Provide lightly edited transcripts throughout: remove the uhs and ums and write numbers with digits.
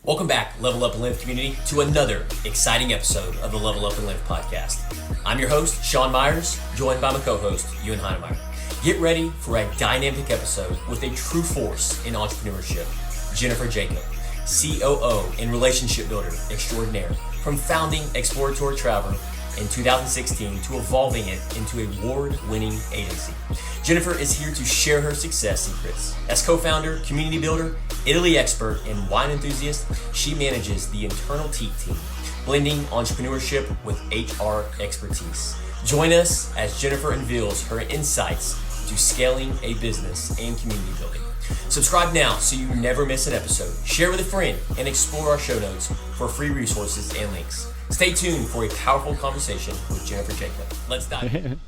Welcome back, Level Up and Live community, to another exciting episode of the Level Up and Live podcast. I'm your host, Sean Myers, joined by my co-host, Ewan Heinemeyer. Get ready for a dynamic episode with a true force in entrepreneurship, Jennifer Jacob, COO and relationship builder extraordinaire, from founding Exploratory Travel in 2016 to evolving it into a award-winning agency. Jennifer is here to share her success secrets. As co-founder, community builder, Italy expert, and wine enthusiast, she manages the internal team, blending entrepreneurship with HR expertise. Join us as Jennifer unveils her insights to scaling a business and community building. Subscribe now so you never miss an episode. Share with a friend and explore our show notes for free resources and links. Stay tuned for a powerful conversation with Jennifer Jacob. Let's dive in.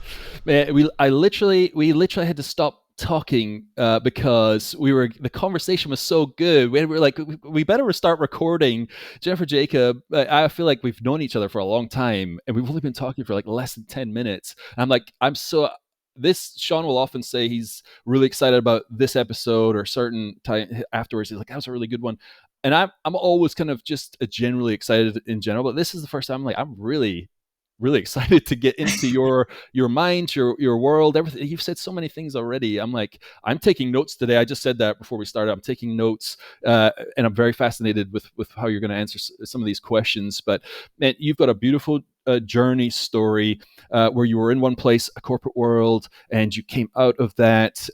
Man, we literally had to stop talking because the conversation was so good. We were like, we better start recording. Jennifer Jacob, I feel like we've known each other for a long time, and we've only been talking for like less than 10 minutes. And Sean will often say he's really excited about this episode or certain time afterwards. He's like, that was a really good one. And I'm always kind of just generally excited in general, but this is the first time I'm really excited to get into your mind, your world, everything. You've said so many things already. I'm taking notes today. I just said that before we started. I'm taking notes, and I'm very fascinated with how you're going to answer some of these questions. But man, you've got a beautiful journey story where you were in one place, a corporate world, and you came out of that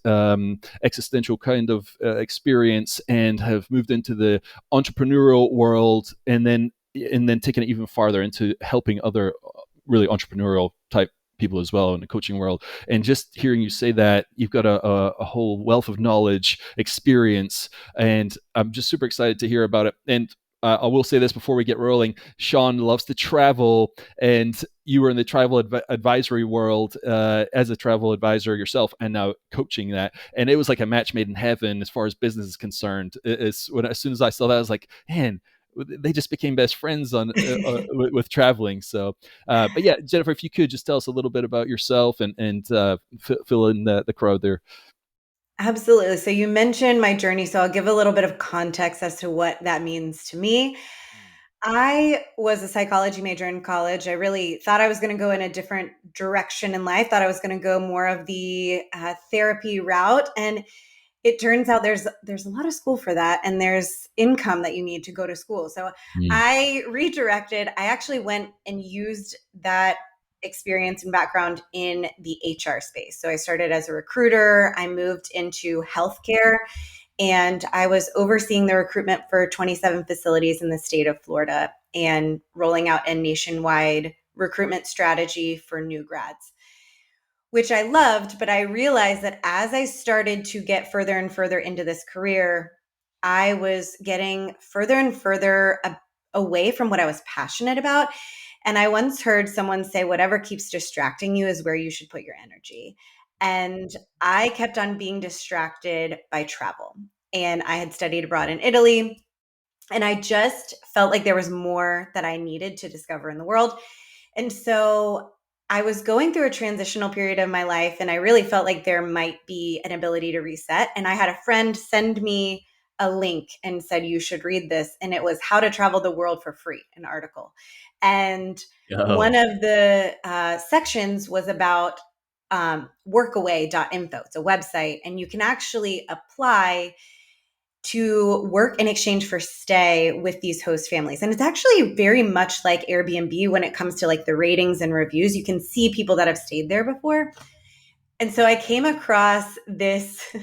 existential kind of experience and have moved into the entrepreneurial world, and then taken it even farther into helping other really entrepreneurial type people as well in the coaching world. And just hearing you say that, you've got a whole wealth of knowledge, experience, and I'm just super excited to hear about it. And I will say this before we get rolling: Sean loves to travel, and you were in the travel advisory world as a travel advisor yourself, and now coaching that. And it was like a match made in heaven as far as business is concerned. As soon as I saw that, I was like, man, they just became best friends with traveling. So, but yeah, Jennifer, if you could just tell us a little bit about yourself and fill in the crowd there. Absolutely. So you mentioned my journey, so I'll give a little bit of context as to what that means to me. I was a psychology major in college. I really thought I was going to go in a different direction in life, thought I was going to go more of the therapy route. And it turns out there's a lot of school for that, and there's income that you need to go to school. So I redirected. I actually went and used that experience and background in the HR space. So I started as a recruiter. I moved into healthcare, and I was overseeing the recruitment for 27 facilities in the state of Florida and rolling out a nationwide recruitment strategy for new grads, which I loved. But I realized that as I started to get further and further into this career, I was getting further and further away from what I was passionate about. And I once heard someone say, whatever keeps distracting you is where you should put your energy. And I kept on being distracted by travel. And I had studied abroad in Italy, and I just felt like there was more that I needed to discover in the world. And so I was going through a transitional period of my life, and I really felt like there might be an ability to reset. And I had a friend send me a link and said, you should read this. And it was How to Travel the World for Free, an article. And one of the sections was about workaway.info. It's a website, and you can actually apply to work in exchange for stay with these host families. And it's actually very much like Airbnb when it comes to like the ratings and reviews. You can see people that have stayed there before. And so I came across this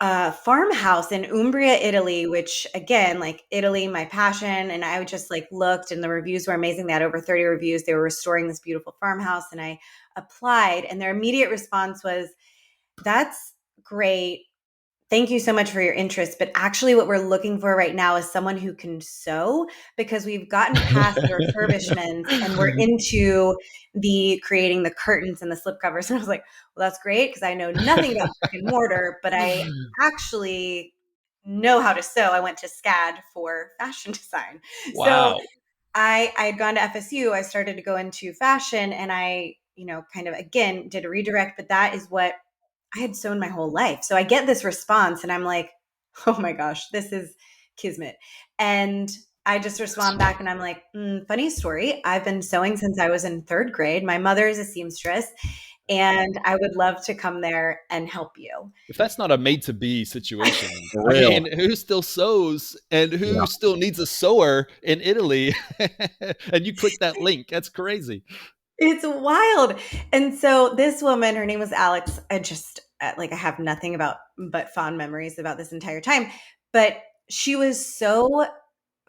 farmhouse in Umbria, Italy, which again, like Italy, my passion. And I just like looked, and the reviews were amazing. They had over 30 reviews. They were restoring this beautiful farmhouse, and I applied, and their immediate response was, that's great. Thank you so much for your interest. But actually what we're looking for right now is someone who can sew, because we've gotten past the refurbishments and we're into the creating the curtains and the slipcovers. And I was like, well, that's great, because I know nothing about brick and mortar, but I actually know how to sew. I went to SCAD for fashion design. Wow. So I had gone to FSU. I started to go into fashion, and I, kind of, again, did a redirect, but that is what I had sewn my whole life. So I get this response, and I'm like, oh my gosh, this is kismet. And I just respond back and I'm like, funny story. I've been sewing since I was in third grade. My mother is a seamstress and I would love to come there and help you. If that's not a made to be situation, For I real. mean, who still sews and who Yeah. still needs a sewer in Italy? And you click that link. That's crazy. It's wild. And so this woman, her name was Alex. I have nothing but fond memories about this entire time. But she was so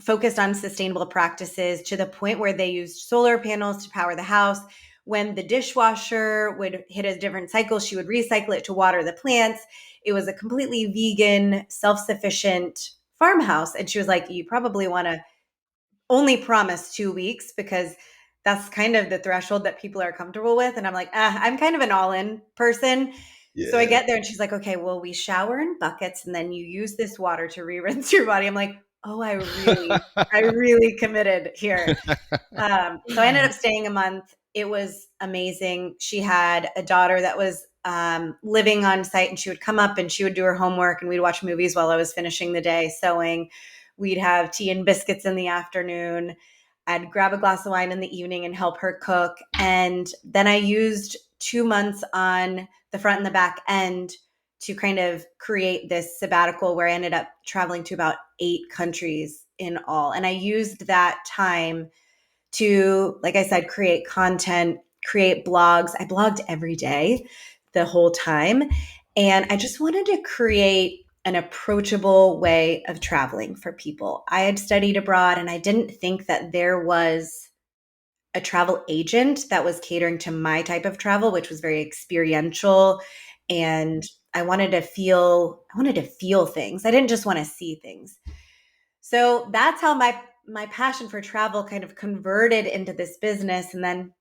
focused on sustainable practices to the point where they used solar panels to power the house. When the dishwasher would hit a different cycle, she would recycle it to water the plants. It was a completely vegan, self-sufficient farmhouse. And she was like, you probably want to only promise 2 weeks because that's kind of the threshold that people are comfortable with. And I'm like, I'm kind of an all-in person. So I get there and she's like, okay, well, we shower in buckets and then you use this water to re-rinse your body. I'm like, oh, I really committed here. So I ended up staying a month. It was amazing. She had a daughter that was living on site, and she would come up and she would do her homework, and we'd watch movies while I was finishing the day sewing. We'd have tea and biscuits in the afternoon. I'd grab a glass of wine in the evening and help her cook. And then I used 2 months on the front and the back end to kind of create this sabbatical where I ended up traveling to about 8 countries in all. And I used that time to, like I said, create content, create blogs. I blogged every day the whole time. And I just wanted to create an approachable way of traveling for people. I had studied abroad and I didn't think that there was a travel agent that was catering to my type of travel, which was very experiential. And I wanted to feel things. I didn't just want to see things. So that's how my passion for travel kind of converted into this business. And then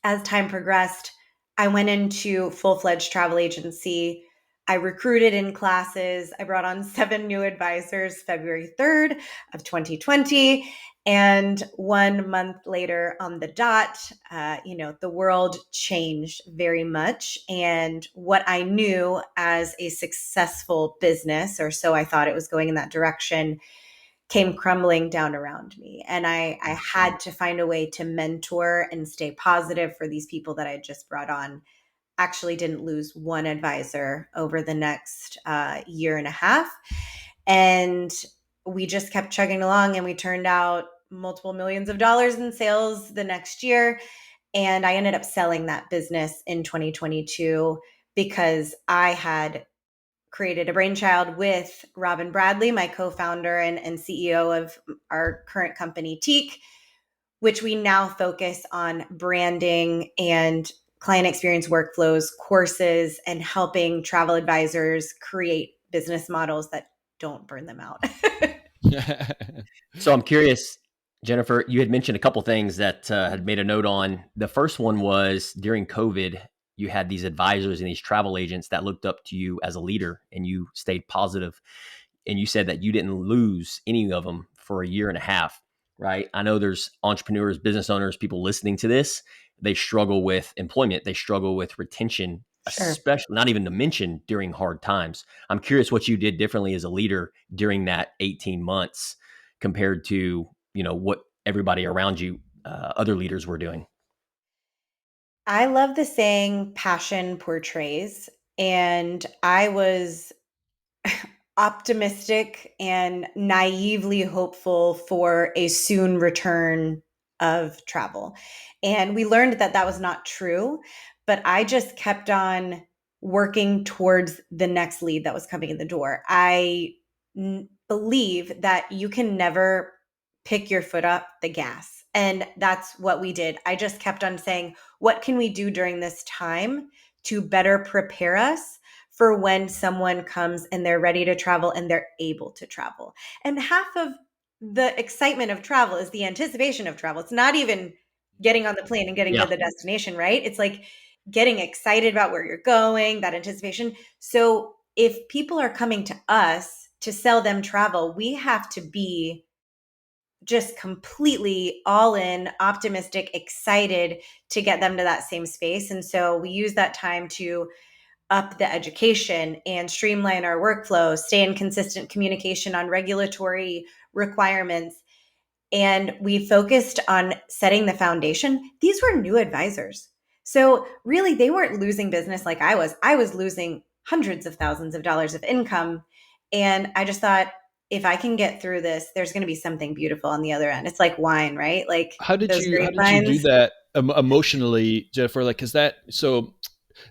as time progressed, I went into full-fledged travel agency. I recruited in classes. I brought on 7 new advisors February 3rd of 2020. And 1 month later on the dot, the world changed very much. And what I knew as a successful business, or so I thought it was going in that direction, came crumbling down around me. And I had to find a way to mentor and stay positive for these people that I just brought on. Actually didn't lose one advisor over the next year and a half. And we just kept chugging along, and we turned out multiple millions of dollars in sales the next year. And I ended up selling that business in 2022 because I had created a brainchild with Robin Bradley, my co-founder and CEO of our current company, Teak, which we now focus on branding and client experience workflows, courses, and helping travel advisors create business models that don't burn them out. So I'm curious, Jennifer, you had mentioned a couple things that had made a note on. The first one was during COVID, you had these advisors and these travel agents that looked up to you as a leader, and you stayed positive. And you said that you didn't lose any of them for a year and a half, right? I know there's entrepreneurs, business owners, people listening to this. They struggle with employment. They struggle with retention, Sure. especially not even to mention during hard times. I'm curious what you did differently as a leader during that 18 months compared to, what everybody around you, other leaders were doing. I love the saying passion portrays. And I was optimistic and naively hopeful for a soon return of travel. And we learned that that was not true, but I just kept on working towards the next lead that was coming in the door. I believe that you can never pick your foot up the gas. And that's what we did. I just kept on saying, what can we do during this time to better prepare us for when someone comes and they're ready to travel and they're able to travel? And half of the excitement of travel is the anticipation of travel. It's not even getting on the plane and getting to Yeah. the destination, right? It's like getting excited about where you're going, that anticipation. So if people are coming to us to sell them travel, we have to be just completely all in, optimistic, excited to get them to that same space. And so we use that time to up the education and streamline our workflow, stay in consistent communication on regulatory requirements. And we focused on setting the foundation. These were new advisors. So really, they weren't losing business like I was. I was losing hundreds of thousands of dollars of income. And I just thought, if I can get through this, there's going to be something beautiful on the other end. It's like wine, right? Like those How did you do grapevines. that emotionally, Jennifer? Like, is that so?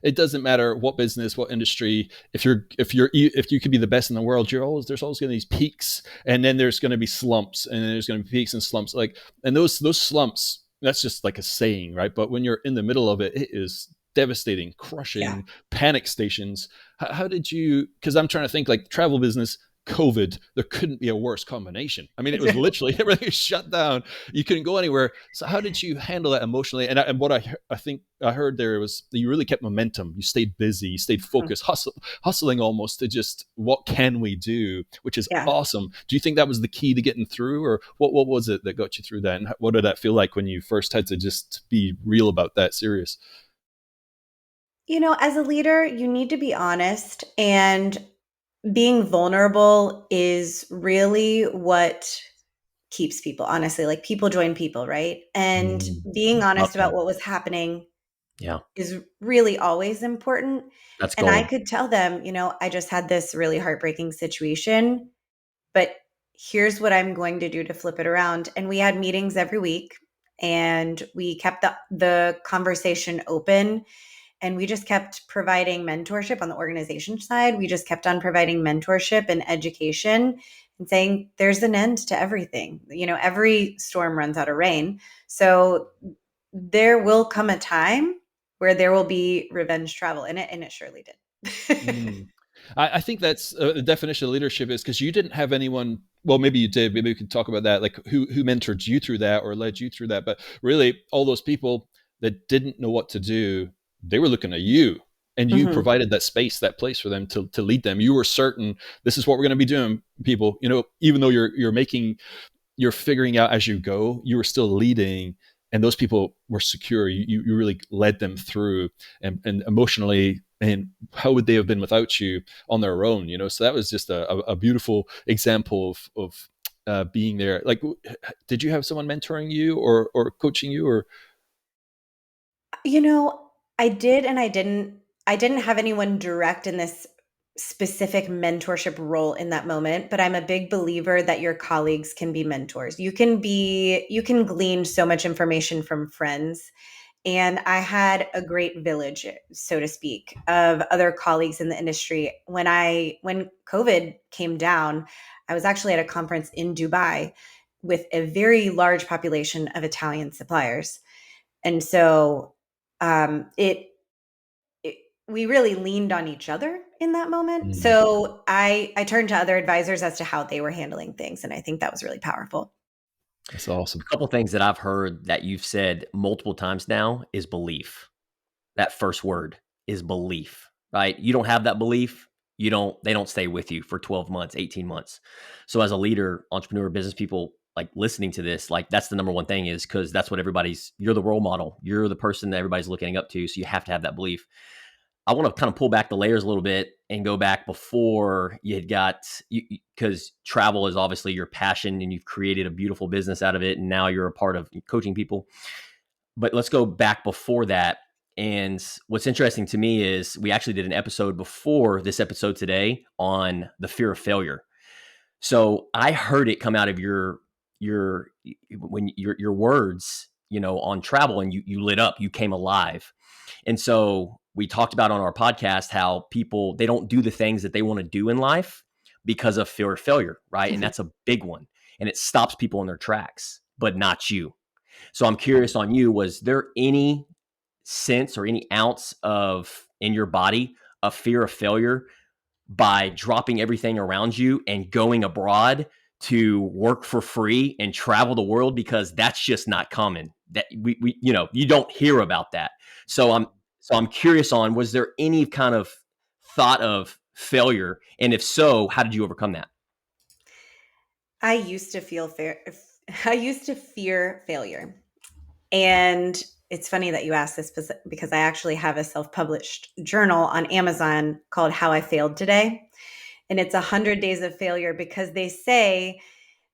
It doesn't matter what business, what industry. If you could be the best in the world, there's always going to be these peaks, and then there's going to be slumps, and then there's going to be peaks and slumps. Like, and those slumps, that's just like a saying, right? But when you're in the middle of it, it is devastating, Yeah. crushing, panic stations. How did you? Because I'm trying to think, like travel business. COVID, there couldn't be a worse combination. I mean, it was literally everything shut down. You couldn't go anywhere. So how did you handle that emotionally? And what I think I heard there was that you really kept momentum. You stayed busy, you stayed focused, hustling almost to just what can we do, which is Yeah. awesome. Do you think that was the key to getting through, or what was it that got you through that? And what did that feel like when you first had to just be real about that, serious? As a leader, you need to be honest, and being vulnerable is really what keeps people, honestly. Like people join people, right? And being Love honest about that. what was happening Yeah, is really always important. that's And I gold. could tell them, I just had this really heartbreaking situation, but here's what I'm going to do to flip it around. And we had meetings every week, and we kept the conversation open, and we just kept providing mentorship on the organization side. We just kept on providing mentorship and education and saying there's an end to everything. Every storm runs out of rain. So there will come a time where there will be revenge travel in it, and it surely did. Mm. I think that's the definition of leadership is because you didn't have anyone. Well, maybe you did. Maybe we could talk about that, like who mentored you through that or led you through that. But really, all those people that didn't know what to do, they were looking at you, and you Mhm. provided that space, that place for them to lead them. You were certain this is what we're going to be doing, people. Even though you're figuring out as you go, you were still leading, and those people were secure. You really led them through, and emotionally. And how would they have been without you on their own? So that was just a beautiful example of being there. Like, did you have someone mentoring you or coaching you, or? You know, I did and I didn't. I didn't have anyone direct in this specific mentorship role in that moment, but I'm a big believer that your colleagues can be mentors. You can glean so much information from friends. And I had a great village, so to speak, of other colleagues in the industry. When COVID came down, I was actually at a conference in Dubai with a very large population of Italian suppliers. And so it, it we really leaned on each other in that moment. Mm, So I turned to other advisors as to how they were handling things, and I think that was really powerful. that's awesome. A couple things that I've heard that you've said multiple times now is belief. That first word is belief, right? You don't have that belief, they don't stay with you for 12 months, 18 months. So as a leader, entrepreneur, business people like listening to this, like that's the number one thing is because that's what you're the role model. You're the person that everybody's looking up to. So you have to have that belief. I want to kind of pull back the layers a little bit and go back before you had because travel is obviously your passion and you've created a beautiful business out of it. And now you're a part of coaching people. But let's go back before that. And what's interesting to me is we actually did an episode before this episode today on the fear of failure. So I heard it come out of your when your words, on travel, and you lit up, you came alive. And so we talked about on our podcast how people they don't do the things that they want to do in life because of fear of failure, right? And that's a big one. And it stops people in their tracks, but not you. So I'm curious on you, was there any sense or any ounce of in your body of fear of failure by dropping everything around you and going abroad to work for free and travel the world? Because that's just not common. That we you don't hear about that. So I'm curious on, was there any kind of thought of failure, and if so, how did you overcome that? I used to feel fair. I used to fear failure. And it's funny that you asked this because I actually have a self-published journal on Amazon called How I Failed Today. And it's 100 days of failure, because they say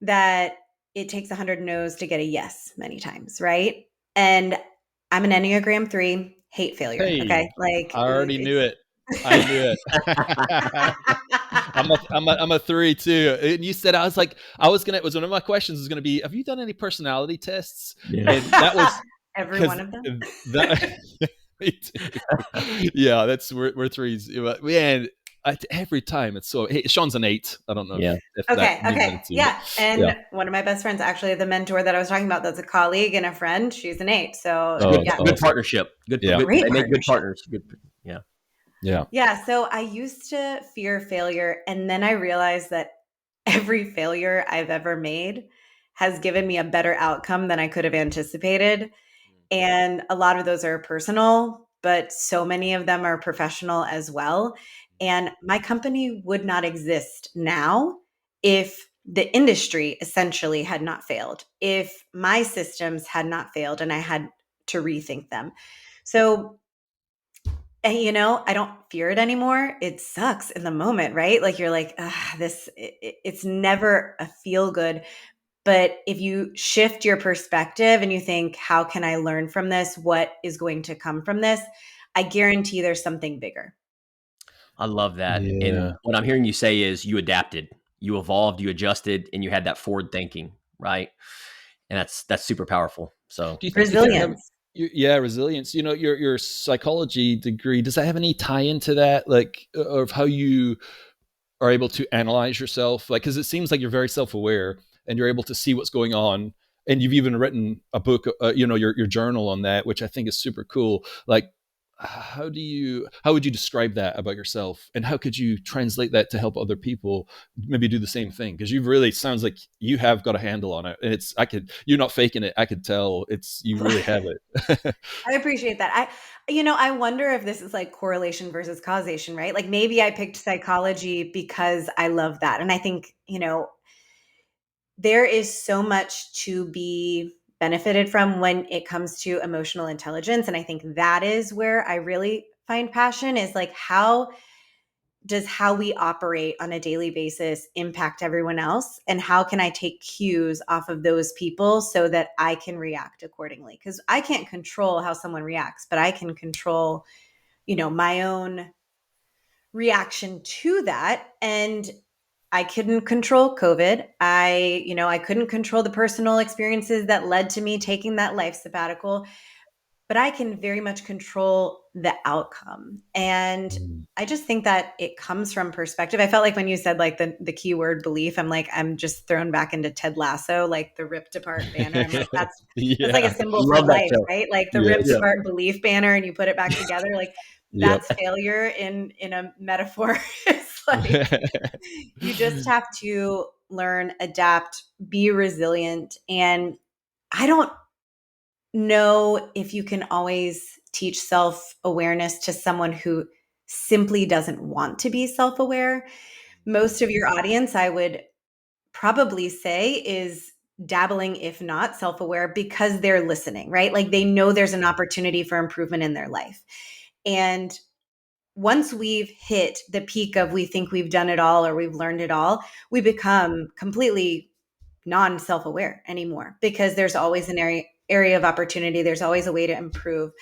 that it takes 100 no's to get a yes many times, right? And I'm an Enneagram 3, hate failure. Okay. Hey, Like I already knew it's it. I knew it. I'm a 3 too. And you said, I was like, it was one of my questions was going to be, have you done any personality tests? Yeah. And that was every because one of them. that, me too. Yeah, we're threes. Man, every time it's so, hey, Sean's an 8. I don't know Yeah. if that Okay. means Okay. anything to you, but Yeah. yeah. And one of my best friends, actually, the mentor that I was talking about, that's a colleague and a friend. She's an 8. So Oh, Good, that's yeah, good awesome. partnership. Yeah. great They make good partnership. partners. Good. Yeah. Yeah. Yeah. So I used to fear failure. And then I realized that every failure I've ever made has given me a better outcome than I could have anticipated. And a lot of those are personal, but so many of them are professional as well. And my company would not exist now if the industry essentially had not failed, if my systems had not failed and I had to rethink them. So, and I don't fear it anymore. It sucks in the moment, right? Like you're like, it's never a feel good. But if you shift your perspective and you think, how can I learn from this? What is going to come from this? I guarantee there's something bigger. I love that. And Yeah. what I'm hearing you say is you adapted, you evolved, you adjusted, and you had that forward thinking, right? And that's super powerful. So Do you thank think you does for that sharing. have Resilience. yeah, resilience? Your psychology degree, does that have any tie into that, like of how you are able to analyze yourself? Like, because it seems like you're very self-aware and you're able to see what's going on. And you've even written a book, your journal on that, which I think is super cool. Like, how would you describe that about yourself, and how could you translate that to help other people maybe do the same thing? Because you've really sounds like you have got a handle on it, and you're not faking it. I could tell you really have it. I appreciate that. I wonder if this is like correlation versus causation, right? Like maybe I picked psychology because I love that. And I think, there is so much to be benefited from when it comes to emotional intelligence. And I think that is where I really find passion is like, how does how we operate on a daily basis impact everyone else? And how can I take cues off of those people so that I can react accordingly? Because I can't control how someone reacts, but I can control, my own reaction to that. And I couldn't control COVID. I couldn't control the personal experiences that led to me taking that life sabbatical, but I can very much control the outcome. And Mm. I just think that it comes from perspective. I felt like when you said like the keyword belief, I'm just thrown back into Ted Lasso, like the ripped apart banner. I'm like, that's like a Yeah. symbol for Love that life, show. right? Like the ripped Yes. Yeah. apart belief banner and you put it back together. Like Yep. that's failure in a metaphor. It's like you just have to learn, adapt, be resilient. And I don't know if you can always teach self awareness to someone who simply doesn't want to be self aware. Most of your audience, I would probably say, is dabbling, if not self aware, because they're listening, right? Like they know there's an opportunity for improvement in their life. And once we've hit the peak of we think we've done it all or we've learned it all, we become completely non self aware anymore because there's always an area of opportunity. There's always a way to improve.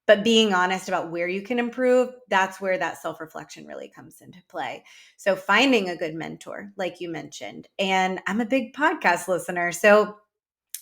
But being honest about where you can improve, that's where that self reflection really comes into play. So finding a good mentor, like you mentioned, and I'm a big podcast listener. So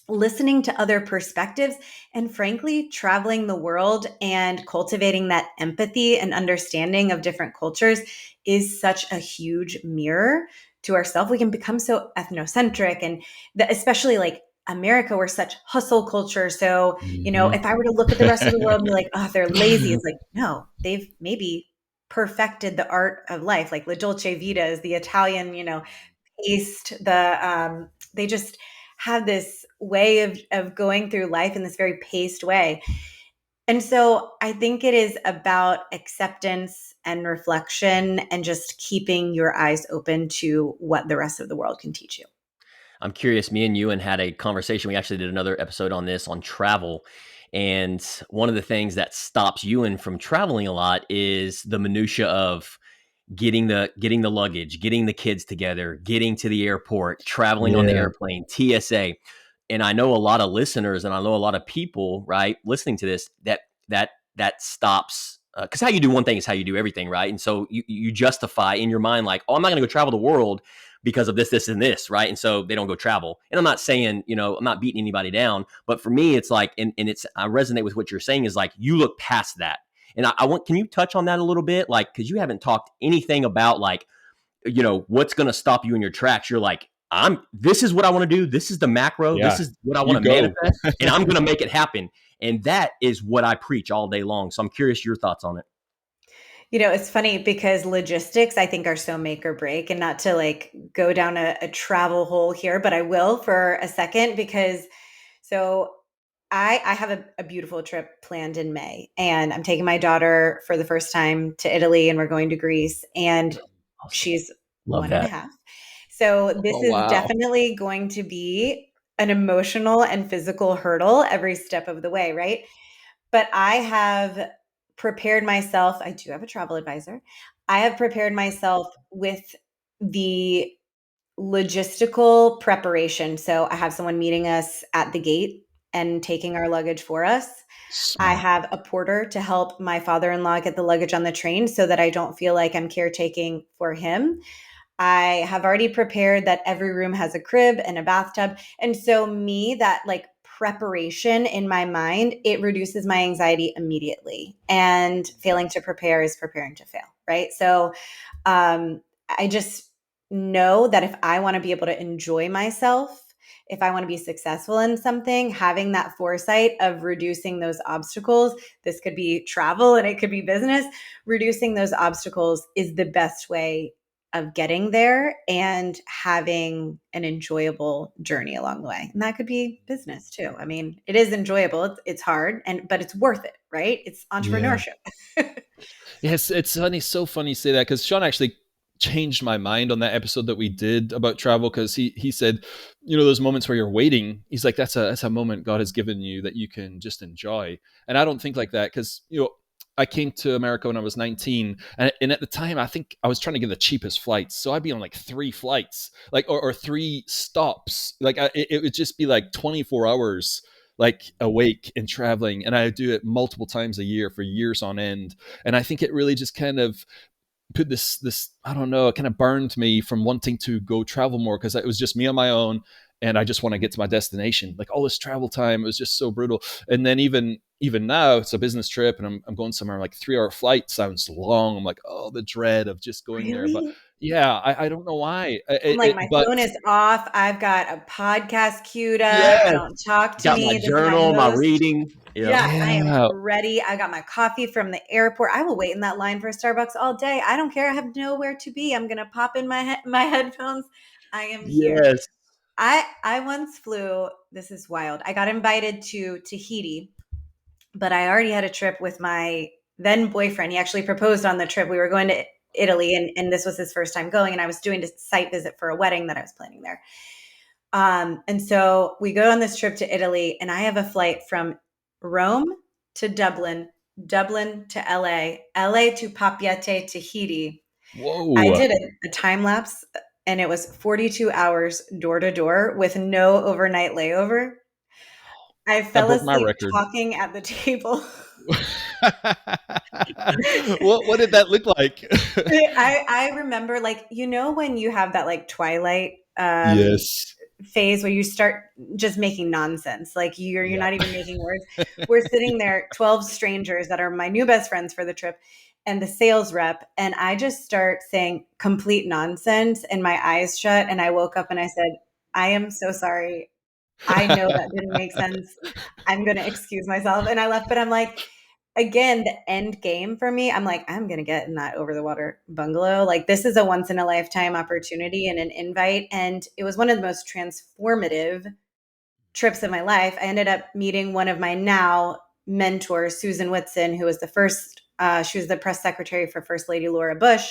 listening to other perspectives and frankly traveling the world and cultivating that empathy and understanding of different cultures is such a huge mirror to ourselves. We can become so ethnocentric and especially like America, we're such hustle culture. So, Mhm. if I were to look at the rest of the world and be like, oh, they're lazy, it's like, no, they've maybe perfected the art of life. Like La Dolce Vita is the Italian, taste, they just have this way of going through life in this very paced way. And so I think it is about acceptance and reflection and just keeping your eyes open to what the rest of the world can teach you. I'm curious. Me and Ewan had a conversation. We actually did another episode on this on travel. And one of the things that stops Ewan from traveling a lot is the minutia of getting the luggage, getting the kids together, getting to the airport, traveling on the Yeah. airplane, TSA. And I know a lot of listeners and I know a lot of people, right, listening to this that stops because how you do one thing is how you do everything, right? And so you justify in your mind like, oh, I'm not going to go travel the world because of this, and this, right? And so they don't go travel. And I'm not saying, I'm not beating anybody down, but for me, it's like, and it's I resonate with what you're saying is like you look past that. And I want, can you touch on that a little bit? Like, because you haven't talked anything about like, what's going to stop you in your tracks. You're like, this is what I want to do. This is the macro. Yeah. This is what I want You to go. manifest, and I'm going to make it happen. And that is what I preach all day long. So I'm curious your thoughts on it. It's funny because logistics, I think, are so make or break, and not to like go down a travel hole here, but I will for a second because so I have a beautiful trip planned in May, and I'm taking my daughter for the first time to Italy, and we're going to Greece, and Awesome. she's Love one and a that. half. So this Oh, is wow. definitely going to be an emotional and physical hurdle every step of the way, right? But I have prepared myself. I do have a travel advisor. I have prepared myself with the logistical preparation. So I have someone meeting us at the gate and taking our luggage for us. I Smart. have a porter to help my father-in-law get the luggage on the train so that I don't feel like I'm caretaking for him. I have already prepared that every room has a crib and a bathtub. And so that like preparation in my mind, it reduces my anxiety immediately. And failing to prepare is preparing to fail, right? So I just know that if I want to be able to enjoy myself, if I want to be successful in something, having that foresight of reducing those obstacles, this could be travel and it could be business, reducing those obstacles is the best way of getting there and having an enjoyable journey along the way. And that could be business too. I mean, it is enjoyable. It's hard but it's worth it, right? It's Yeah. entrepreneurship. Yes, it's funny, so funny you say that because Sean actually changed my mind on that episode that we did about travel because he said, those moments where you're waiting, he's like, that's a moment God has given you that you can just enjoy. And I don't think like that because I came to America when I was 19, and at the time I think I was trying to get the cheapest flights, so I'd be on like 3 flights, like or 3 stops, like it would just be like 24 hours like awake and traveling, and I do it multiple times a year for years on end. And I think it really just kind of put this I don't know, it kind of burned me from wanting to go travel more because it was just me on my own, and I just want to get to my destination. Like all this travel time, it was just so brutal. And then even now, it's a business trip, and I'm going somewhere like 3 hour flight sounds long. I'm like, oh, the dread of just going there. But Really? yeah, I don't know why. I'm like, my But phone is off. I've got a podcast queued up. Yes. Don't talk to Got my me. This is my journal, my most, reading. Yep. yeah, I am yeah, ready. I got my coffee from the airport. I will wait in that line for Starbucks all day. I don't care. I have nowhere to be. I'm going to pop in my headphones. I am here. Yes. I once flew, this is wild. I got invited to Tahiti, but I already had a trip with my then boyfriend. He actually proposed on the trip. We were going to Italy, and this was his first time going, and I was doing a site visit for a wedding that I was planning there. And so we go on this trip to Italy, and I have a flight from Rome to Dublin, Dublin to LA, LA to Papeete, Tahiti. I whoa, did a time lapse, and it was 42 hours door to door with no overnight layover. I that fell broke my asleep record. talking at the table. What did that look like? I remember, like, when you have that like Twilight Yes. phase where you start just making nonsense, like you're Yeah. not even making words. We're sitting there, 12 strangers that are my new best friends for the trip, and the sales rep, and I just start saying complete nonsense, and my eyes shut, and I woke up and I said, I am so sorry. I know that didn't make sense. I'm going to excuse myself. And I left, but I'm like, again, the end game for me, I'm like, I'm going to get in that over the water bungalow. Like, this is a once in a lifetime opportunity and an invite. And it was one of the most transformative trips of my life. I ended up meeting one of my now mentors, Susan Whitson, who was she was the press secretary for First Lady Laura Bush,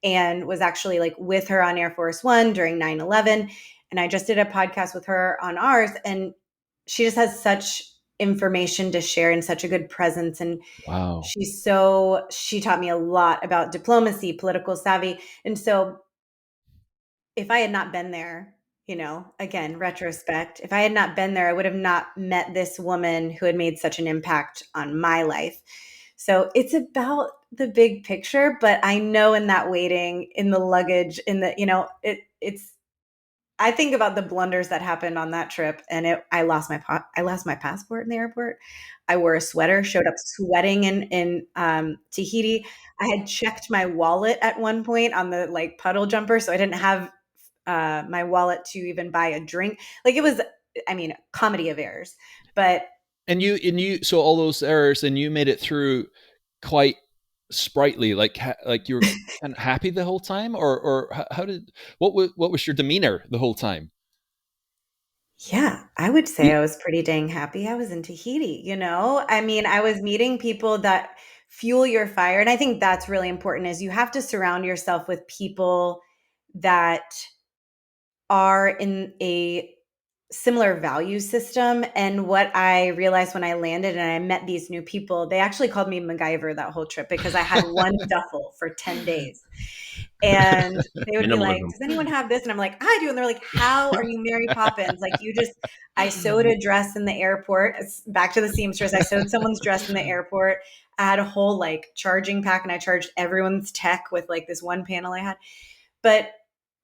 and was actually like with her on Air Force One during 9/11. And I just did a podcast with her on ours. And she just has such information to share and such a good presence. And Wow. she taught me a lot about diplomacy, political savvy. And so if I had not been there, again, retrospect, if I had not been there, I would have not met this woman who had made such an impact on my life. So it's about the big picture, but I know in that waiting, in the luggage, in the, it's, I think about the blunders that happened on that trip, and I lost my passport in the airport. I wore a sweater, showed up sweating in Tahiti. I had checked my wallet at one point on the like puddle jumper, so I didn't have my wallet to even buy a drink. Like it was, comedy of errors. But so all those errors, and you made it through quite sprightly, like you were kind of happy the whole time, or what was your demeanor the whole time? Yeah, I would say I was pretty dang happy. I was in Tahiti, I was meeting people that fuel your fire. And I think that's really important is you have to surround yourself with people that are in a similar value system. And what I realized when I landed and I met these new people, they actually called me MacGyver that whole trip because I had one duffel for 10 days. And they would be like, does anyone have this? And I'm like, I do. And they're like, how are you Mary Poppins? Like I sewed a dress in the airport. It's back to the seamstress. I sewed someone's dress in the airport. I had a whole like charging pack and I charged everyone's tech with like this one panel I had. But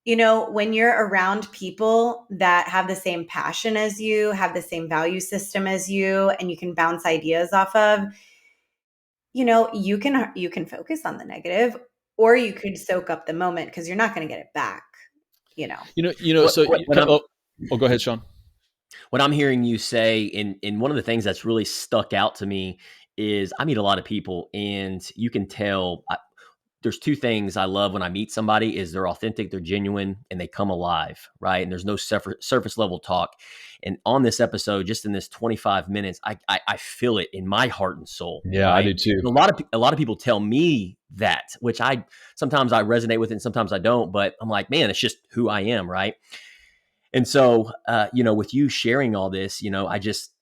when you're around people that have the same passion as you, have the same value system as you, and you can bounce ideas off of, you can focus on the negative, or you could soak up the moment because you're not going to get it back. Go ahead, Sean. What I'm hearing you say, in one of the things that's really stuck out to me is I meet a lot of people, and you can tell. There's two things I love when I meet somebody is they're authentic, they're genuine, and they come alive, right? And there's no surface level talk. And on this episode, just in this 25 minutes, I feel it in my heart and soul. Yeah, right? I do too. A lot of people tell me that, which sometimes I resonate with it and sometimes I don't, but I'm like, man, it's just who I am, right? And so, with you sharing all this,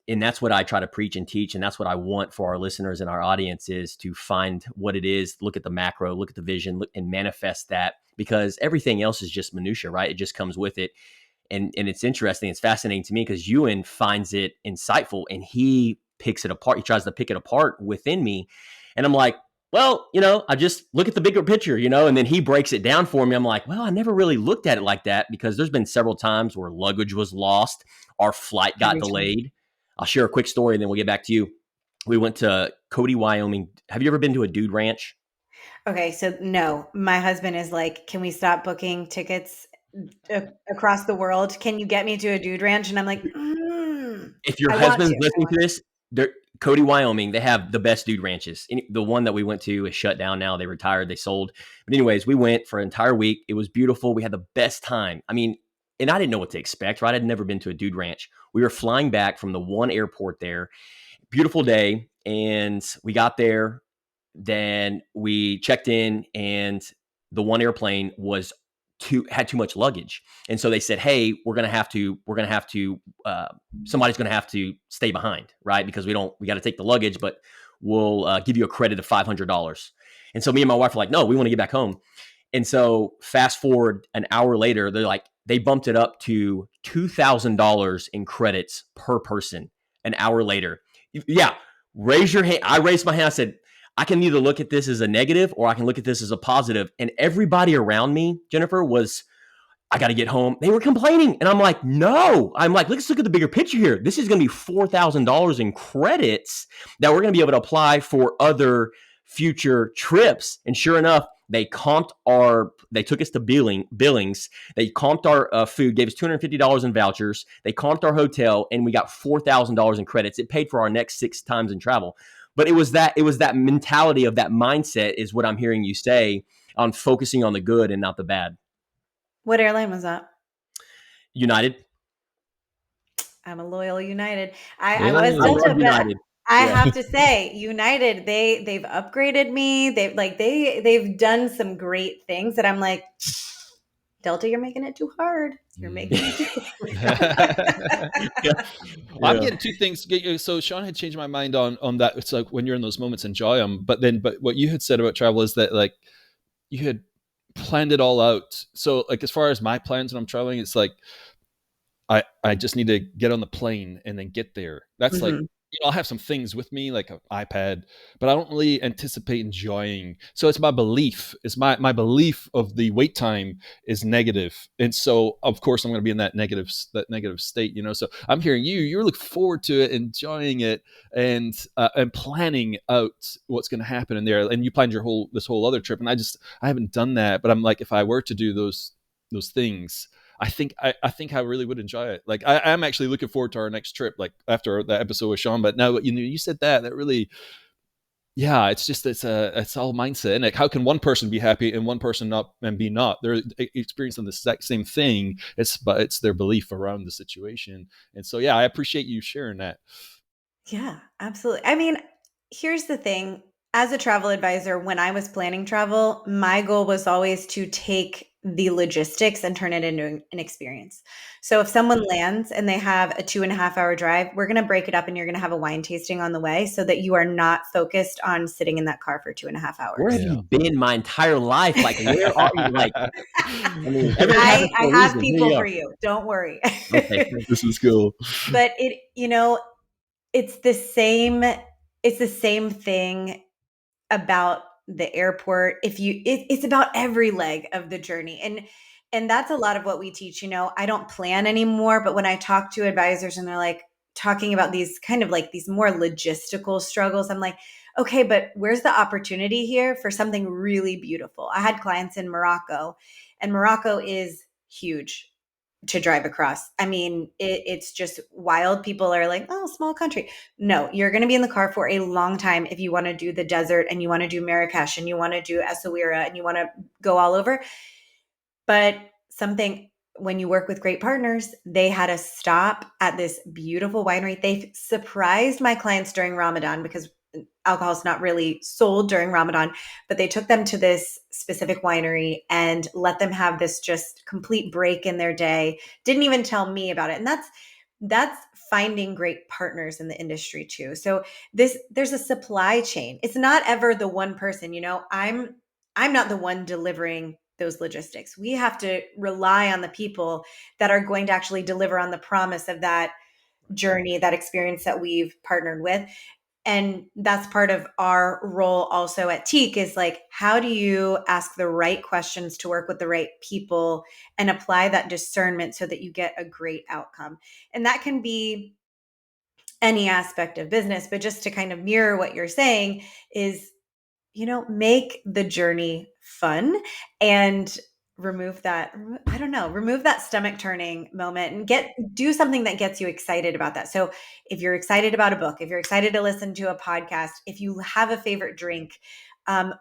and that's what I try to preach and teach. And that's what I want for our listeners and our audience is to find what it is, look at the macro, look at the vision, and manifest that, because everything else is just minutia, right? It just comes with it. And it's interesting. It's fascinating to me because Ewan finds it insightful and he picks it apart. He tries to pick it apart within me. And I'm like, well, I just look at the bigger picture, and then he breaks it down for me. I'm like, well, I never really looked at it like that, because there's been several times where luggage was lost, our flight got delayed. I'll share a quick story and then we'll get back to you. We went to Cody, Wyoming. Have you ever been to a dude ranch? Okay. So no, my husband is like, can we stop booking tickets across the world? Can you get me to a dude ranch? And I'm like, if your husband's listening to this, Cody, Wyoming, they have the best dude ranches. The one that we went to is shut down now. They retired, they sold. But anyways, we went for an entire week. It was beautiful. We had the best time. And I didn't know what to expect, right? I'd never been to a dude ranch. We were flying back from the one airport there. Beautiful day. And we got there. Then we checked in, and the one airplane had too much luggage. And so they said, hey, somebody's going to have to stay behind, right? Because we got to take the luggage, but we'll give you a credit of $500. And so me and my wife were like, no, we want to get back home. And so fast forward an hour later, they bumped it up to $2,000 in credits per person an hour later. Yeah. Raise your hand. I raised my hand. I said, I can either look at this as a negative or I can look at this as a positive. And everybody around me, Jennifer, I got to get home. They were complaining. And I'm like, no. I'm like, let's look at the bigger picture here. This is going to be $4,000 in credits that we're going to be able to apply for other future trips. And sure enough, they took us to Billings. They comped our food, gave us $250 in vouchers. They comped our hotel, and we got $4,000 in credits. It paid for our next 6 times in travel. But it was that mentality of that mindset is what I'm hearing you say on focusing on the good and not the bad. What airline was that? United. I'm a loyal United. I was Delta, but I have to say, United, they've upgraded me. They've done some great things that I'm like, Delta, you're making it too hard. You're making it too hard. I'm getting two things. So Sean had changed my mind on that. It's like when you're in those moments, enjoy them. But what you had said about travel is that like you had planned it all out. So like as far as my plans when I'm traveling, it's like I just need to get on the plane and then get there. That's like, Mhm. I'll have some things with me, like an iPad, but I don't really anticipate enjoying. So it's my belief. It's my belief of the wait time is negative, and so of course I'm going to be in that negative state. So I'm hearing you're looking forward to it, enjoying it, and planning out what's going to happen in there. And you planned this whole other trip, and I haven't done that. But I'm like, if I were to do those things, I think I really would enjoy it. Like I'm actually looking forward to our next trip, like after that episode with Sean. But now you said that really, yeah, it's all mindset. And like, how can one person be happy and one person not and be not? They're experiencing the exact same thing. But it's their belief around the situation. And so yeah, I appreciate you sharing that. Yeah, absolutely. I mean, here's the thing. As a travel advisor, when I was planning travel, my goal was always to take the logistics and turn it into an experience. So if someone lands and they have a 2.5 hour drive, we're going to break it up and you're going to have a wine tasting on the way so that you are not focused on sitting in that car for 2.5 Where hours. have you been my entire life? Like, where are you? Like, I mean, everything I, happens I for a have reason. Here people you for are. you. Don't worry. Okay. This is cool. But it's the same thing about the airport. It's about every leg of the journey. And that's a lot of what we teach. I don't plan anymore, but when I talk to advisors and they're like talking about these kind of like these more logistical struggles, I'm like, okay, but where's the opportunity here for something really beautiful? I had clients in Morocco, and Morocco is huge to drive across. I mean, it's just wild. People are like, oh, small country. No, you're going to be in the car for a long time if you want to do the desert and you want to do Marrakesh and you want to do Essaouira and you want to go all over. But when you work with great partners, they had a stop at this beautiful winery. They surprised my clients during Ramadan because alcohol is not really sold during Ramadan, but they took them to this specific winery and let them have this just complete break in their day. Didn't even tell me about it. And that's finding great partners in the industry too. So there's a supply chain. It's not ever the one person, I'm not the one delivering those logistics. We have to rely on the people that are going to actually deliver on the promise of that journey, that experience that we've partnered with. And that's part of our role also at Teak is like, how do you ask the right questions to work with the right people and apply that discernment so that you get a great outcome? And that can be any aspect of business, but just to kind of mirror what you're saying is, make the journey fun and remove that, I don't know, remove that stomach turning moment and do something that gets you excited about that. So if you're excited about a book, if you're excited to listen to a podcast, if you have a favorite drink,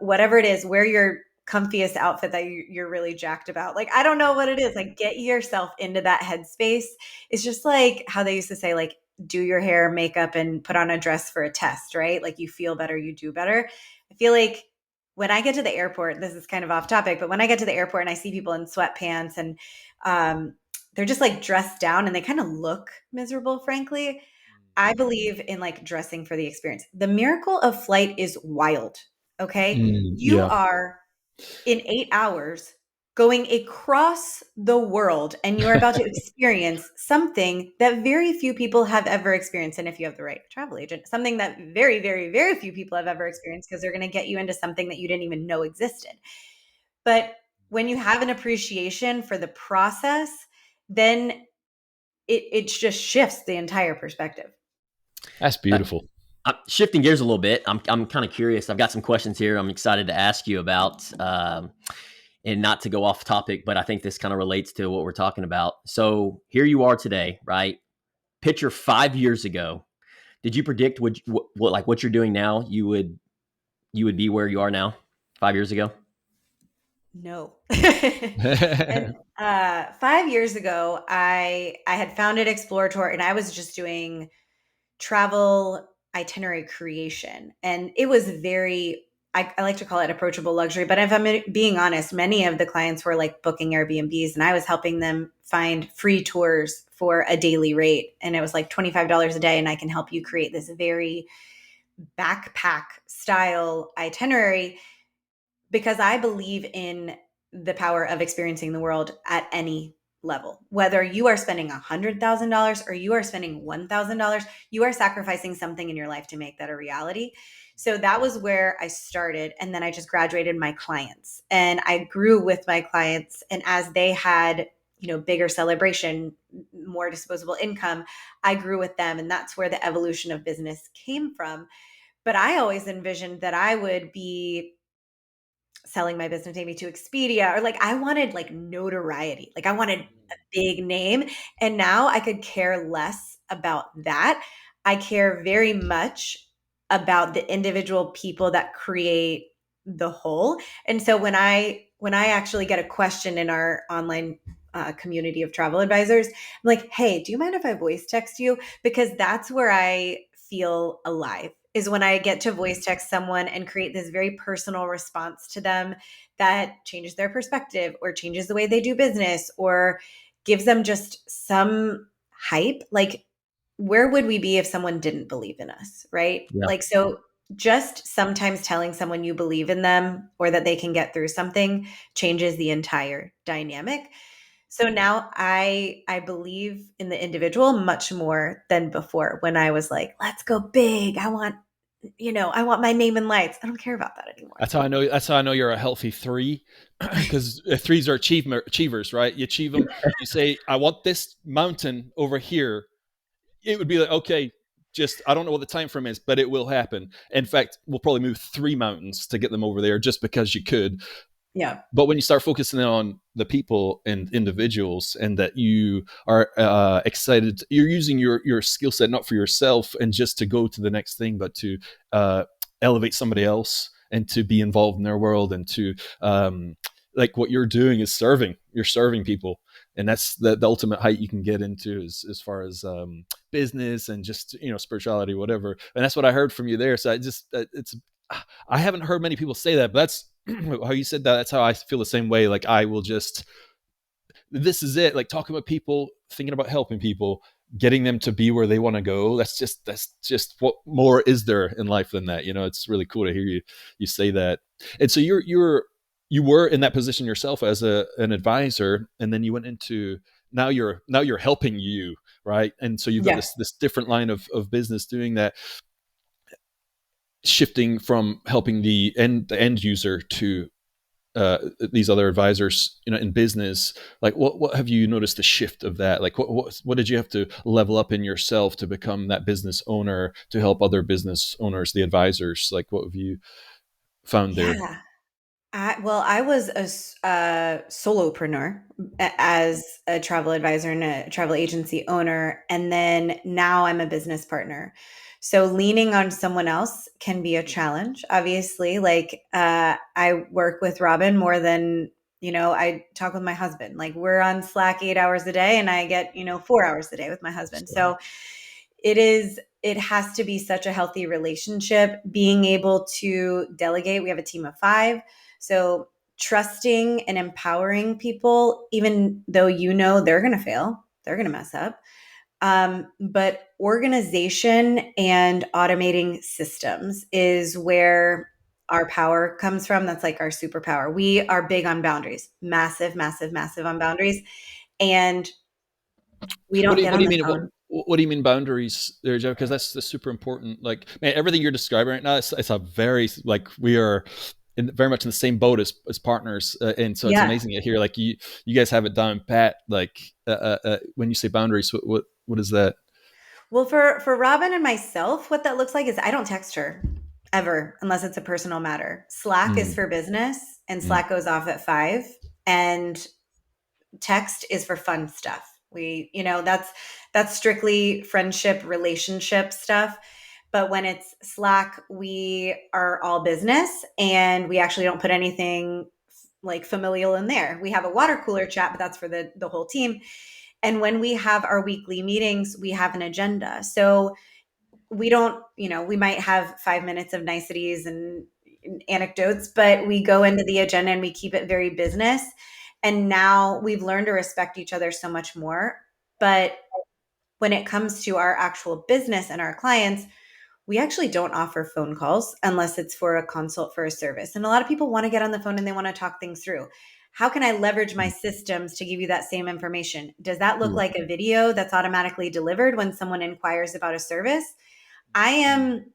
whatever it is, wear your comfiest outfit that you're really jacked about. Like, I don't know what it is. Like, get yourself into that headspace. It's just like how they used to say, like, do your hair, makeup, and put on a dress for a test, right? Like, you feel better, you do better. I feel like when I get to the airport, this is kind of off topic, but when I get to the airport and I see people in sweatpants and they're just like dressed down and they kind of look miserable, frankly, I believe in like dressing for the experience. The miracle of flight is wild. Okay. You Yeah. are in 8 hours going across the world and you're about to experience something that very few people have ever experienced. And if you have the right travel agent, something that very, very, very few people have ever experienced because they're going to get you into something that you didn't even know existed. But when you have an appreciation for the process, then it just shifts the entire perspective. That's beautiful. Shifting gears a little bit, I'm kind of curious. I've got some questions here I'm excited to ask you about, and not to go off topic, but I think this kind of relates to what we're talking about. So here you are today, right? Picture 5 years ago. Did you predict what you're doing now? You would be where you are now 5 years ago? No. And 5 years ago, I had founded Explorator and I was just doing travel itinerary creation. And it was very I like to call it approachable luxury, but if I'm being honest, many of the clients were like booking Airbnbs and I was helping them find free tours for a daily rate. And it was like $25 a day. And I can help you create this very backpack style itinerary because I believe in the power of experiencing the world at any level. Whether you are spending $100,000 or you are spending $1,000, you are sacrificing something in your life to make that a reality. So that was where I started. And then I just graduated my clients and I grew with my clients. And as they had, bigger celebration, more disposable income, I grew with them. And that's where the evolution of business came from. But I always envisioned that I would be selling my business maybe to Expedia, or like I wanted like notoriety. Like I wanted a big name. And now I could care less about that. I care very much about the individual people that create the whole. And so when I actually get a question in our online community of travel advisors, I'm like, hey, do you mind if I voice text you? Because that's where I feel alive, is when I get to voice text someone and create this very personal response to them that changes their perspective or changes the way they do business or gives them just some hype. Like, where would we be if someone didn't believe in us, right? Yeah. Like, so just sometimes telling someone you believe in them or that they can get through something changes the entire dynamic. So now I believe in the individual much more than before, when I was like, let's go big. I want my name in lights. I don't care about that anymore. That's how I know. That's how I know you're a healthy three, because threes are achievers, right? You achieve them. You say, "I want this mountain over here." It would be like, okay, just I don't know what the time frame is, but it will happen. In fact, we'll probably move 3 mountains to get them over there, just because you could. Yeah. But when you start focusing on the people and individuals, and that you are excited, you're using your skill set not for yourself and just to go to the next thing, but to elevate somebody else and to be involved in their world, and to like what you're doing is serving. You're serving people, and that's the ultimate height you can get into as far as business and just spirituality, whatever. And that's what I heard from you there. So I haven't heard many people say that, but that's how you said that. That's how I feel the same way. Like I will just, this is it. Like talking about people, thinking about helping people, getting them to be where they want to go. That's just what more is there in life than that? It's really cool to hear you say that. And so you were in that position yourself as an advisor, and then you went into, now you're helping you, right? And so you've got Yeah. this different line of business doing that, shifting from helping the end user to these other advisors, in business. Like what have you noticed the shift of that? Like what did you have to level up in yourself to become that business owner, to help other business owners, the advisors? Like what have you found there? Yeah. I was a solopreneur as a travel advisor and a travel agency owner. And then now I'm a business partner. So leaning on someone else can be a challenge, obviously. Like I work with Robin more than, I talk with my husband. Like we're on Slack 8 hours a day and I get, 4 hours a day with my husband. So it has to be such a healthy relationship, being able to delegate. We have a team of 5. So trusting and empowering people, even though they're going to fail, they're going to mess up. But organization and automating systems is where our power comes from. That's like our superpower. We are big on boundaries, massive, massive, massive on boundaries. And we What don't do you, get what do on you the mean? phone. What do you mean boundaries there, Jeff? Because that's super important. Like, man, everything you're describing right now, it's a very, like, we are very much in the same boat as partners, and so it's Yeah. amazing to hear like you guys have it down pat. Like, when you say boundaries, what is that? Well, for Robin and myself, what that looks like is I don't text her ever unless it's a personal matter. Slack is Mm, for business, and mm. Slack goes off at 5, and text is for fun stuff. That's strictly friendship, relationship stuff. But when it's Slack, we are all business, and we actually don't put anything like familial in there. We have a water cooler chat, but that's for the whole team. And when we have our weekly meetings, we have an agenda. So we don't, we might have 5 minutes of niceties and, anecdotes, but we go into the agenda and we keep it very business. And now we've learned to respect each other so much more. But when it comes to our actual business and our clients, we actually don't offer phone calls unless it's for a consult for a service. And a lot of people want to get on the phone and they want to talk things through. How can I leverage my systems to give you that same information? Does that look like a video that's automatically delivered when someone inquires about a service? I am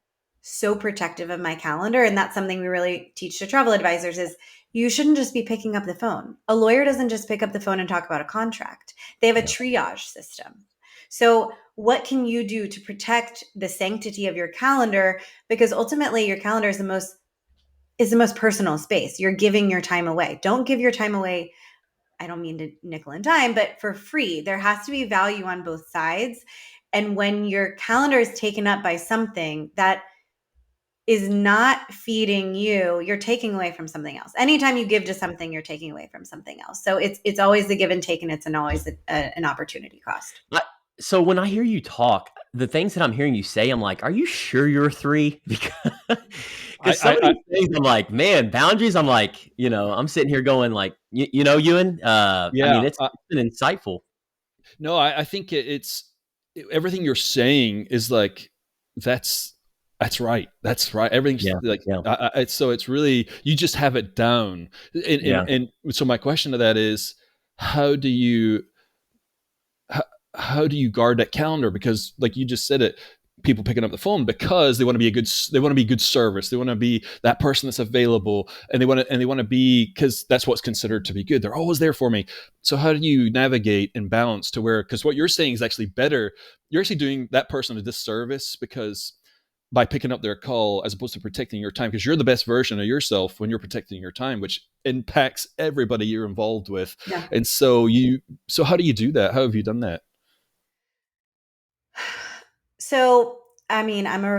so protective of my calendar. And that's something we really teach to travel advisors is you shouldn't just be picking up the phone. A lawyer doesn't just pick up the phone and talk about a contract. They have a triage system. So what can you do to protect the sanctity of your calendar? Because ultimately your calendar is the most personal space. You're giving your time away. Don't give your time away. I don't mean to nickel and dime, but for free. There has to be value on both sides. And when your calendar is taken up by something that is not feeding you, you're taking away from something else. Anytime you give to something, you're taking away from something else. So it's always the give and take, and it's always an opportunity cost. So when I hear you talk, the things that I'm hearing you say, I'm like, are you sure you're 3? Because some of these things, I'm like, man, boundaries. I'm like, I'm sitting here going like, Ewan. I mean, it's been insightful. No, I think it's everything you're saying is like that's right. That's right. Everything's so it's really you just have it down. And so my question to that is, how do you guard that calendar? Because like you just said it, people picking up the phone because they want to be good service. They want to be that person that's available, and they want to be, because that's what's considered to be good. They're always there for me. So how do you navigate and balance to where, because what you're saying is actually better. You're actually doing that person a disservice because by picking up their call as opposed to protecting your time, because you're the best version of yourself when you're protecting your time, which impacts everybody you're involved with. Yeah. And so how do you do that? How have you done that? So, I mean, I'm a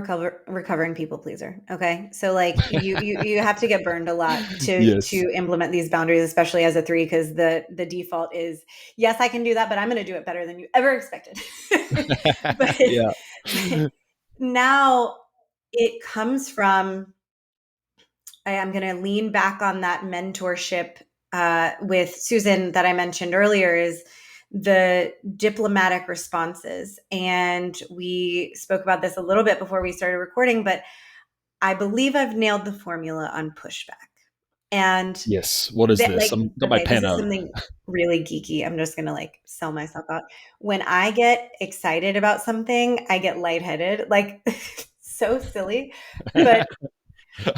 recovering people pleaser. Okay. So like you have to get burned a lot to implement these boundaries, especially as a 3, because the default is, yes, I can do that, but I'm going to do it better than you ever expected. But now it comes from, I'm going to lean back on that mentorship with Susan that I mentioned earlier, is the diplomatic responses. And we spoke about this a little bit before we started recording, but I believe I've nailed the formula on pushback. And yes, what is this? I'm got my pen this out. is something really geeky. I'm just going to like sell myself out. When I get excited about something, I get lightheaded, like so silly. But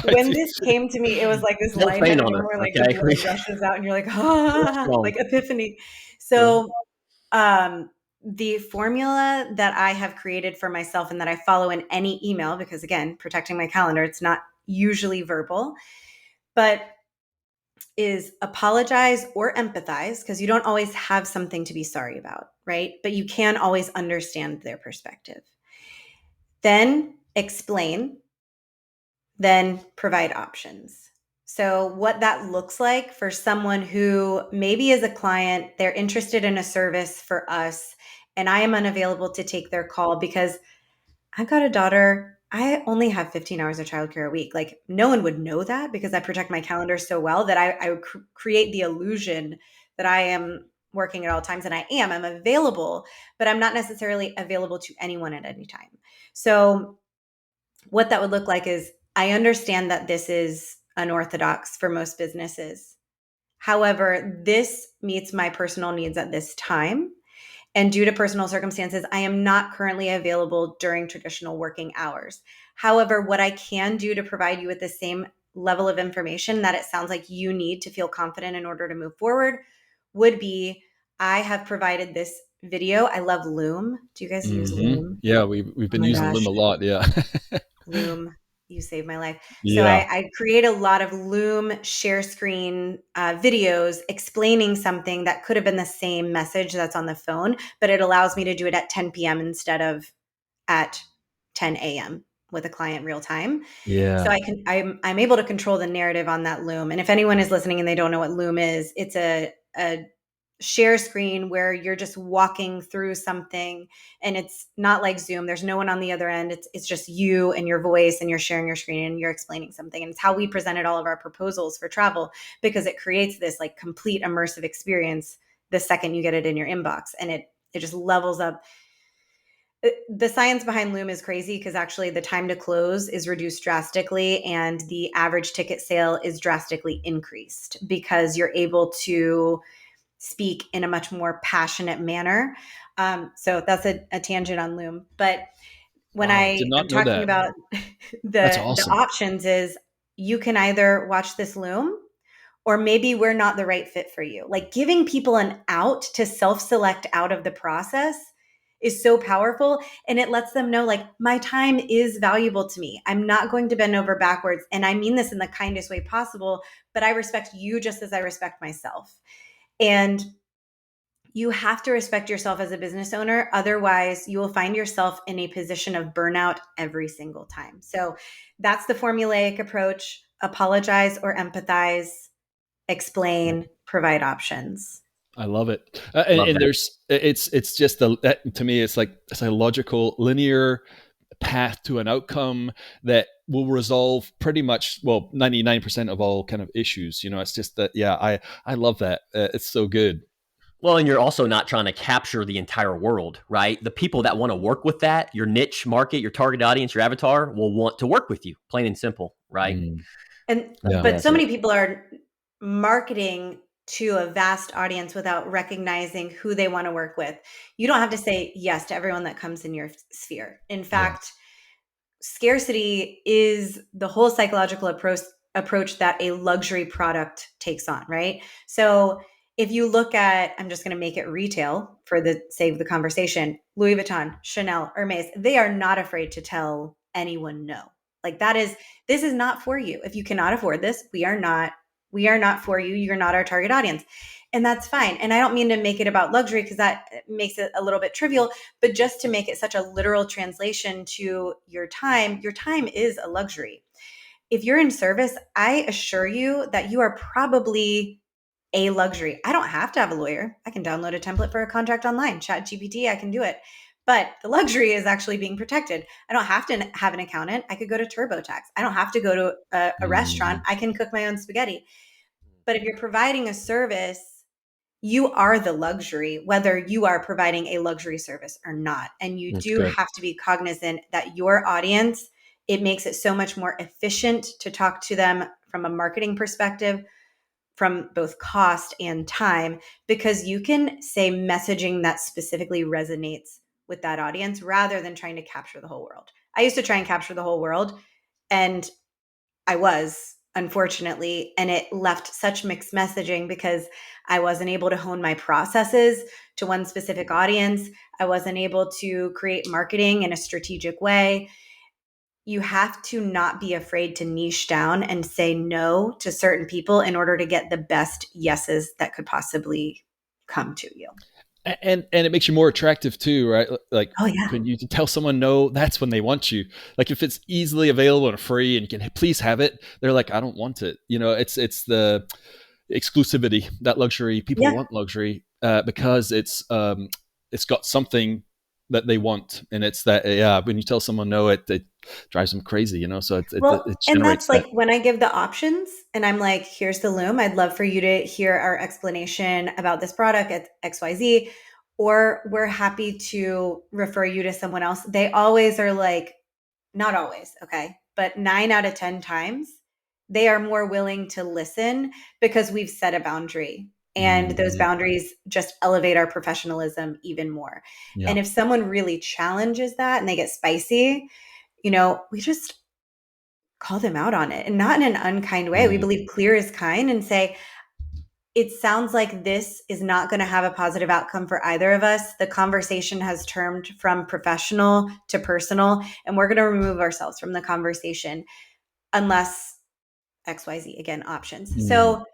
when this came to me, it was like this lightheaded moment where like the blood rushes out and you're like, like epiphany. So the formula that I have created for myself and that I follow in any email, because again, protecting my calendar, it's not usually verbal, but is apologize or empathize, because you don't always have something to be sorry about, right? But you can always understand their perspective. Then explain, then provide options. So what that looks like for someone who maybe is a client, they're interested in a service for us, and I am unavailable to take their call because I've got a daughter. I only have 15 hours of childcare a week. Like no one would know that because I protect my calendar so well that I would create the illusion that I am working at all times, and I'm available, but I'm not necessarily available to anyone at any time. So what that would look like is, I understand that this is unorthodox for most businesses. However, this meets my personal needs at this time. And due to personal circumstances, I am not currently available during traditional working hours. However, what I can do to provide you with the same level of information that it sounds like you need to feel confident in order to move forward would be, I have provided this video. I love Loom. Do you guys use Loom? Yeah, we've been using Loom a lot. Yeah. Loom, you saved my life. Yeah. So I create a lot of Loom share screen videos explaining something that could have been the same message that's on the phone, but it allows me to do it at 10 p.m. instead of at 10 a.m. with a client real time. Yeah. So I'm able to control the narrative on that Loom. And if anyone is listening and they don't know what Loom is, it's a share screen where you're just walking through something, and it's not like Zoom. There's no one on the other end. It's just you and your voice, and you're sharing your screen and you're explaining something. And it's how we presented all of our proposals for travel, because it creates this like complete immersive experience the second you get it in your inbox, and it just levels up. The science behind Loom is crazy, because actually the time to close is reduced drastically and the average ticket sale is drastically increased, because you're able to speak in a much more passionate manner. So that's a tangent on Loom. But when Wow, I did am not know talking that. about That's the awesome. options, is you can either watch this Loom, or maybe we're not the right fit for you. Like, giving people an out to self-select out of the process is so powerful. And it lets them know, like, my time is valuable to me. I'm not going to bend over backwards. And I mean this in the kindest way possible, but I respect you just as I respect myself. And you have to respect yourself as a business owner. Otherwise, you will find yourself in a position of burnout every single time. So that's the formulaic approach: apologize or empathize, explain, provide options. I love it. And, Love and that. it's just to me, it's like it's a logical, linear path to an outcome that will resolve pretty much, well, 99% of all kind of issues. It's just that, yeah, I love that. It's so good. Well, and you're also not trying to capture the entire world, right? The people that want to work with that, your niche market, your target audience, your avatar, will want to work with you, plain and simple, right? Mm, And yeah. but so That's it. many people are marketing to a vast audience without recognizing who they want to work with. You don't have to say yes to everyone that comes in your sphere. In Yeah. fact, scarcity is the whole psychological approach that a luxury product takes on, right? So if you look at, I'm just going to make it retail for the sake of the conversation, Louis Vuitton, Chanel, Hermes, they are not afraid to tell anyone no. Like, this is not for you. If you cannot afford this, we are not for you. You're not our target audience. And that's fine. And I don't mean to make it about luxury, because that makes it a little bit trivial, but just to make it such a literal translation to your time is a luxury. If you're in service, I assure you that you are probably a luxury. I don't have to have a lawyer. I can download a template for a contract online, Chat GPT, I can do it. But the luxury is actually being protected. I don't have to have an accountant. I could go to TurboTax. I don't have to go to a restaurant. Mm, I can cook my own spaghetti. But if you're providing a service, you are the luxury, whether you are providing a luxury service or not. And you that's do great. have to be cognizant that your audience, it makes it so much more efficient to talk to them from a marketing perspective, from both cost and time, because you can say messaging that specifically resonates with that audience rather than trying to capture the whole world. I used to try and capture the whole world, and I was, unfortunately, and it left such mixed messaging, because I wasn't able to hone my processes to one specific audience. I wasn't able to create marketing in a strategic way. You have to not be afraid to niche down and say no to certain people in order to get the best yeses that could possibly come to you. And it makes you more attractive too, right? Like, Oh, yeah. when you tell someone no, that's when they want you. Like, if it's easily available and free and you can please have it, they're like, I don't want it. It's the exclusivity, that luxury. People Yeah. want luxury because it's got something that they want, and it's that, yeah. When you tell someone no, it drives them crazy. So it Well, and generates that's like that. when I give the options and I'm like, here's the Loom. I'd love for you to hear our explanation about this product at XYZ, or we're happy to refer you to someone else. They always are like, not always, okay, but 9 out of 10 times, they are more willing to listen because we've set a boundary. And those Mhm. boundaries just elevate our professionalism even more. Yeah. And if someone really challenges that and they get spicy, we just call them out on it, and not in an unkind way. We Mm. believe clear is kind, and say, it sounds like this is not going to have a positive outcome for either of us. The conversation has turned from professional to personal, and we're going to remove ourselves from the conversation unless XYZ, again, options. Mm. So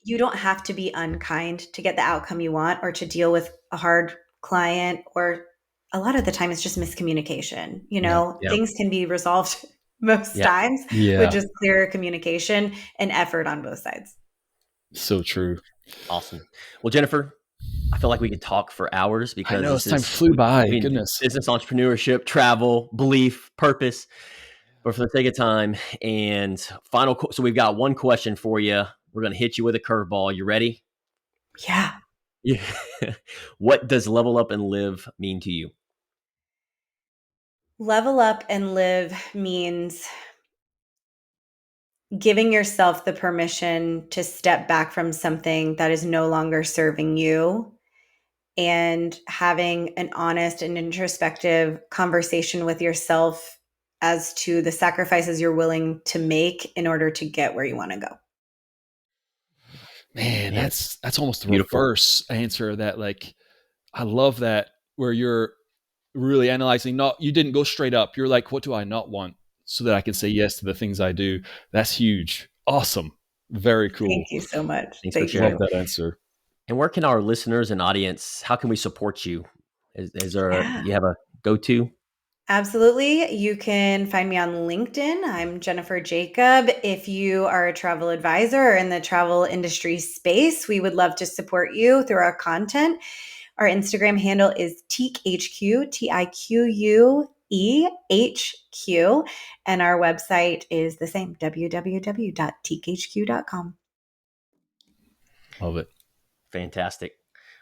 you don't have to be unkind to get the outcome you want, or to deal with a hard client, or a lot of the time it's just miscommunication. Yeah. Yeah. Things can be resolved most Yeah. times with Yeah. just clear communication and effort on both sides. So true. Awesome. Well, Jennifer, I feel like we could talk for hours because I know, time flew by. Goodness. business, entrepreneurship, travel, belief, purpose. But for the sake of time and so we've got one question for you. We're going to hit you with a curveball. You ready? Yeah. Yeah. What does level up and live mean to you? Level up and live means giving yourself the permission to step back from something that is no longer serving you and having an honest and introspective conversation with yourself as to the sacrifices you're willing to make in order to get where you want to go. Man, Yeah. that's almost the Beautiful. reverse answer of that. Like, I love that, where you're really analyzing, you didn't go straight up. You're like, what do I not want so that I can say yes to the things I do? That's huge. Awesome. Very cool. Thank you so much. Thanks for Thank sharing. you. Love that answer. And where can our listeners and audience, how can we support you? Is there Yeah. you have a go-to? Absolutely. You can find me on LinkedIn. I'm Jennifer Jacob. If you are a travel advisor or in the travel industry space, we would love to support you through our content. Our Instagram handle is TeakHQ, TIQUEHQ, and our website is the same, www.teakhq.com. Love it. Fantastic.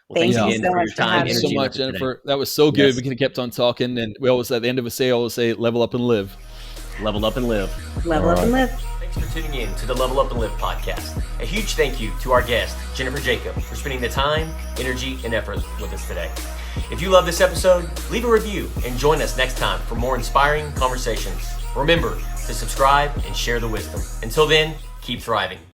Well, Thank thanks you again so for much your for time, having Thanks energy, so and much, effort today. Jennifer. That was so good. Yes. We could have kept on talking, and we always, at the end of a say, I always say, level up and live. Level up and live. Level up and live. Thanks for tuning in to the Level Up and Live podcast. A huge thank you to our guest, Jennifer Jacob, for spending the time, energy, and effort with us today. If you love this episode, leave a review and join us next time for more inspiring conversations. Remember to subscribe and share the wisdom. Until then, keep thriving.